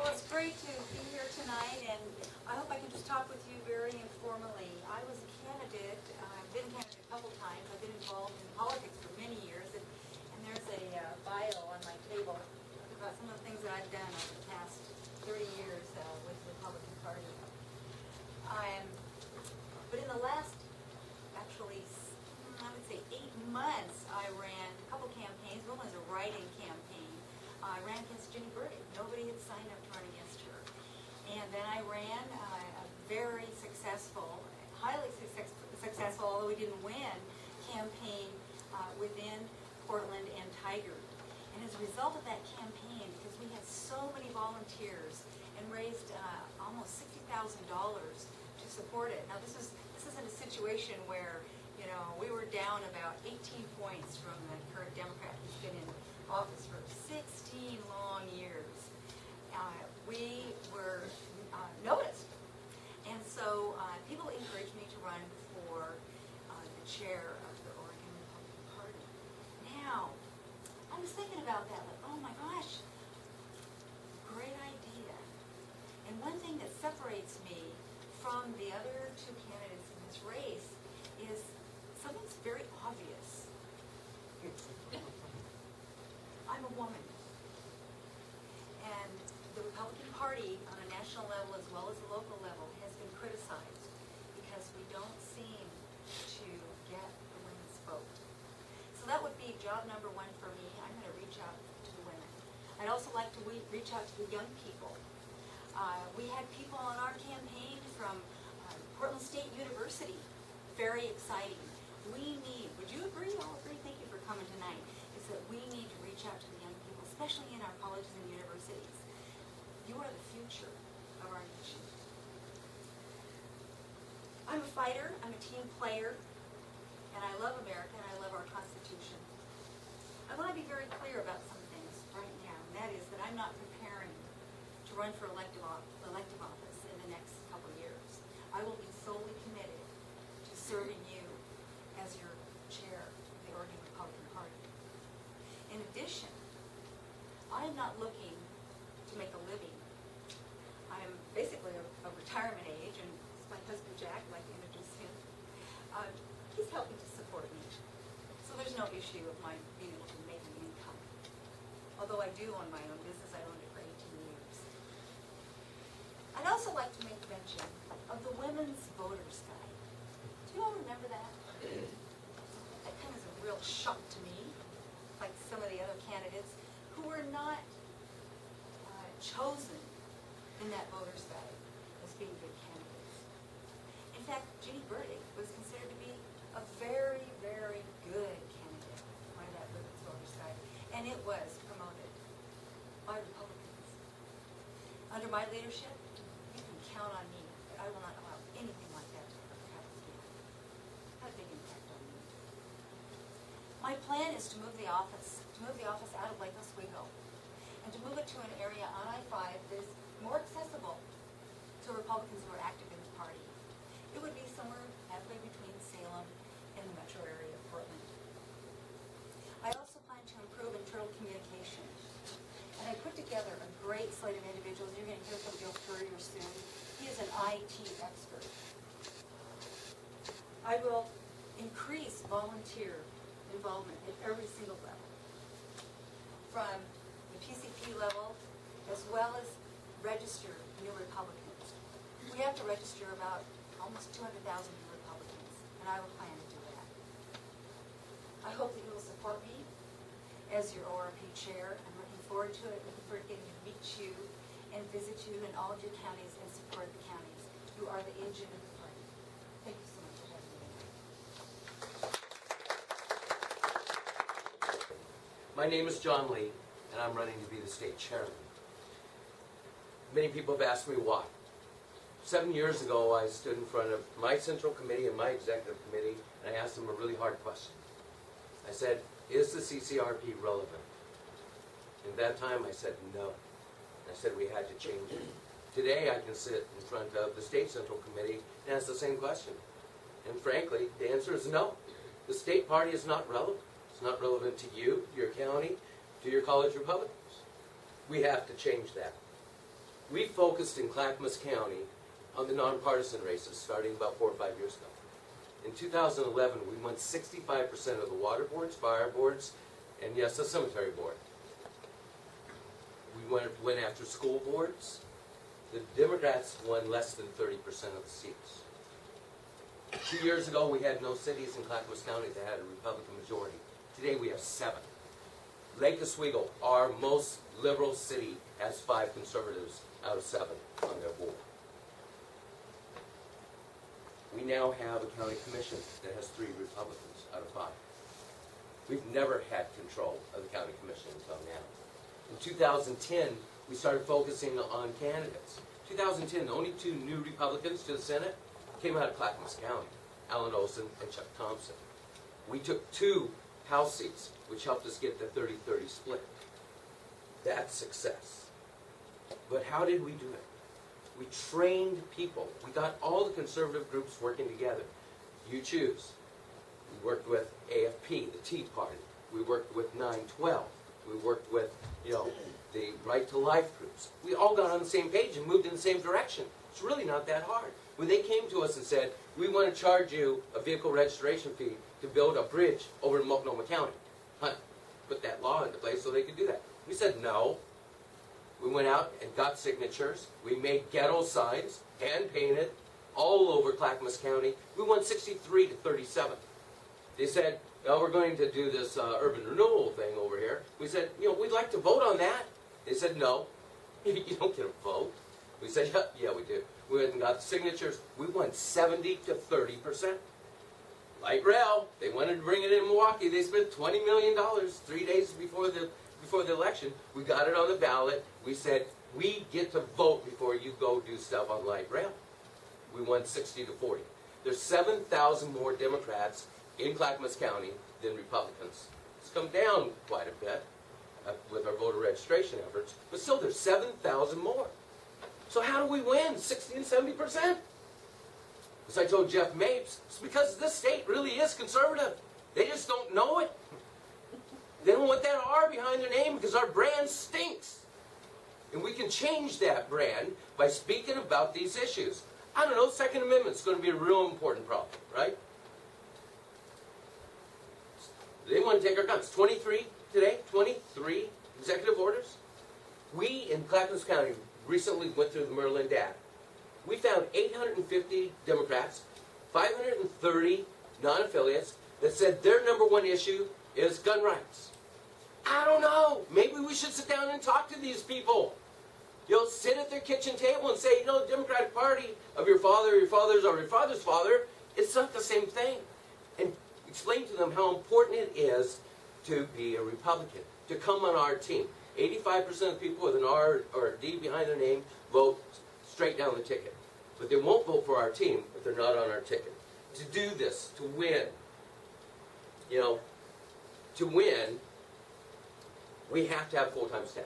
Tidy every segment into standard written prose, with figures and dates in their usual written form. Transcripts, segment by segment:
Well, it's great to be here tonight, and I hope I can just talk with you very informally. I was a candidate. I've been a candidate a couple times. I've been involved in politics for many years, and there's a bio on my table about some of the things that I've done over the past 30 years with the Republican Party. But in the last, actually, I would say 8 months, I ran a couple campaigns. One was a write-in campaign. I ran against Ginny Burdick. Nobody had signed up to run against her. And then I ran a very successful, highly successful, although we didn't win, campaign within Portland and Tigard. And as a result of that campaign, because we had so many volunteers and raised almost $60,000 to support it. Now this isn't a situation where, you know, we were down about 18 points from the current Democrat who's been in office for 16 long years. We were noticed. And so people encouraged me to run for the chair of the Oregon Republican Party. Now, I was thinking about that, like, oh my gosh, great idea. And one thing that separates me from the other two candidates in this race is something's very obvious. I'm a woman. And the Republican Party on a national level as well as a local level has been criticized because we don't seem to get the women's vote. So that would be job number one for me. I'm going to reach out to the women. I'd also like to reach out to the young people. We had people on our campaign from Portland State University. Very exciting. We need, would you agree, all agree, thank you for coming tonight, is that we need to reach out to the young people, especially in our colleges and universities. You are the future of our nation. I'm a fighter, I'm a team player, and I love America and I love our Constitution. I want to be very clear about some things right now, and that is that I'm not preparing to run for elective office in the next couple of years. I will be solely committed to serving you as your chair of the Oregon Republican Party. In addition, I am not looking to make a living. I'm basically of retirement age, and my husband Jack, I'd like to introduce him. He's helping to support me. So there's no issue of my being able to make an income. Although I do own my own business, I owned it for 18 years. I'd also like to make mention of the Women's Voters Guide. Do you all remember that? That kind of is a real shock to me, like some of the other candidates who were not chosen in that voters guide as being good candidates. In fact, Ginny Burdick was considered to be a very, very good candidate by that women's voters guide, and it was promoted by Republicans. Under my leadership, you can count on me that I will not allow anything like that to happen again. Had a big impact on me. My plan is to move the office out of Lake Oswego, and to move it to an area on I-5 that is more accessible to Republicans who are active in the party. It would be somewhere halfway between Salem and the metro area of Portland. I also plan to improve internal communication, and I put together a great slate of individuals. You're going to hear from Bill Courier soon. He is an IT expert. I will increase volunteer involvement at every single level, from the PCP level as well as register new Republicans. We have to register about almost 200,000 new Republicans, and I will plan to do that. I hope that you will support me as your ORP chair. I'm looking forward to it, looking forward to getting to meet you and visit you in all of your counties and support the counties. You are the engine of the party. Thank you so much for having me. My name is John Lee, and I'm running to be the state chairman. Many people have asked me why. 7 years ago, I stood in front of my central committee and my executive committee, and I asked them a really hard question. I said, is the CCRP relevant? And at that time, I said no. I said we had to change it. Today, I can sit in front of the state central committee and ask the same question. And frankly, the answer is no. The state party is not relevant. It's not relevant to you, your county, to your college Republicans. We have to change that. We focused in Clackamas County on the nonpartisan races starting about 4 or 5 years ago. In 2011, we won 65% of the water boards, fire boards, and yes, the cemetery board. We went after school boards. The Democrats won less than 30% of the seats. 2 years ago, we had no cities in Clackamas County that had a Republican majority. Today, we have 7. Lake Oswego, our most liberal city, has 5 conservatives out of 7 on their board. We now have a county commission that has 3 Republicans out of 5. We've never had control of the county commission until now. In 2010, we started focusing on candidates. 2010, the only 2 new Republicans to the Senate came out of Clackamas County, Alan Olson and Chuck Thompson. We took 2 House seats, which helped us get the 30-30 split. That's success. But how did we do it? We trained people. We got all the conservative groups working together. You choose. We worked with AFP, the Tea Party. We worked with 9/12. We worked with, the Right to Life groups. We all got on the same page and moved in the same direction. It's really not that hard. When they came to us and said, we want to charge you a vehicle registration fee to build a bridge over in Multnomah County. Put that law into place so they could do that. We said no. We went out and got signatures. We made ghetto signs, hand-painted, all over Clackamas County. We won 63-37. They said, well, we're going to do this urban renewal thing over here. We said, we'd like to vote on that. They said, no, you don't get a vote. We said, yeah, we do. We went and got the signatures. We won 70-30%. Light rail, they wanted to bring it in Milwaukee. They spent $20 million 3 days before the election. We got it on the ballot. We said, we get to vote before you go do stuff on light rail. We won 60-40. There's 7,000 more Democrats in Clackamas County than Republicans. It's come down quite a bit with our voter registration efforts, but still there's 7,000 more. So how do we win 60 and 70%? As I told Jeff Mapes, it's because this state really is conservative. They just don't know it. They don't want that R behind their name because our brand stinks. And we can change that brand by speaking about these issues. I don't know, Second Amendment's going to be a real important problem, right? They want to take our guns. 23 today, 23 executive orders. We in Clackamas County recently went through the Merlin data. We found 850 Democrats, 530 non-affiliates that said their #1 issue is gun rights. I don't know. Maybe we should sit down and talk to these people. Sit at their kitchen table and say, the Democratic Party of your father, your father's, or your father's father, it's not the same thing. And explain to them how important it is to be a Republican, to come on our team. 85% of people with an R or a D behind their name vote straight down the ticket. But they won't vote for our team if they're not on our ticket. To do this, to win, we have to have full-time staff.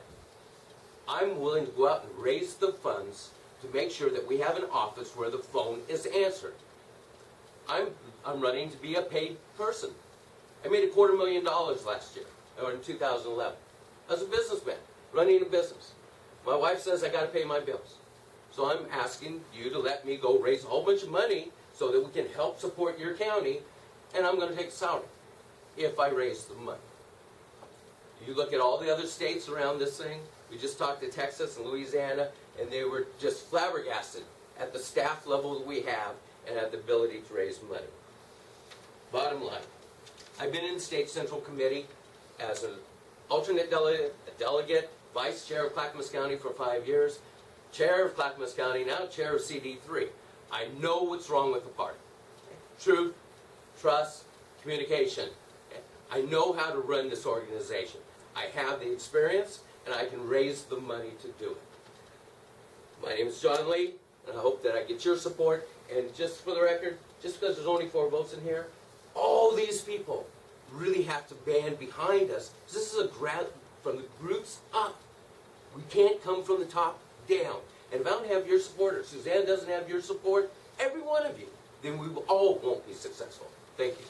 I'm willing to go out and raise the funds to make sure that we have an office where the phone is answered. I'm running to be a paid person. I made $250,000 last year, or in 2011. As a businessman, running a business. My wife says I got to pay my bills. So I'm asking you to let me go raise a whole bunch of money so that we can help support your county, and I'm going to take a salary if I raise the money. You look at all the other states around this thing. We just talked to Texas and Louisiana, and they were just flabbergasted at the staff level that we have and at the ability to raise money. Bottom line, I've been in the State Central Committee as an alternate delegate, vice chair of Clackamas County for 5 years, chair of Clackamas County, now chair of CD3. I know what's wrong with the party. Truth, trust, communication. I know how to run this organization. I have the experience, and I can raise the money to do it. My name is John Lee, and I hope that I get your support. And just for the record, just because there's only 4 votes in here, all these people really have to band behind us. This is a grab from the roots up. We can't come from the top down. And if I don't have your support, or Suzanne doesn't have your support, every one of you, then we all won't be successful. Thank you.